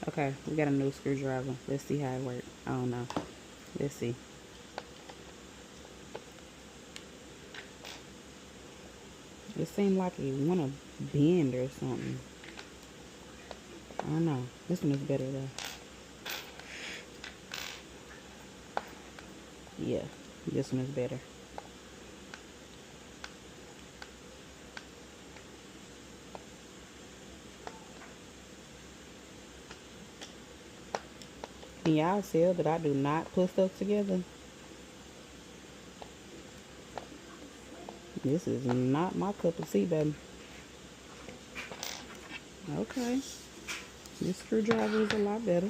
Okay, we got a new screwdriver. Let's see how it works. I don't know. Let's see. It seemed like it want to bend or something. I don't know. This one is better though. Yeah, this one is better. Can y'all tell that I do not put stuff together? This is not my cup of tea, baby. Okay. This screwdriver is a lot better.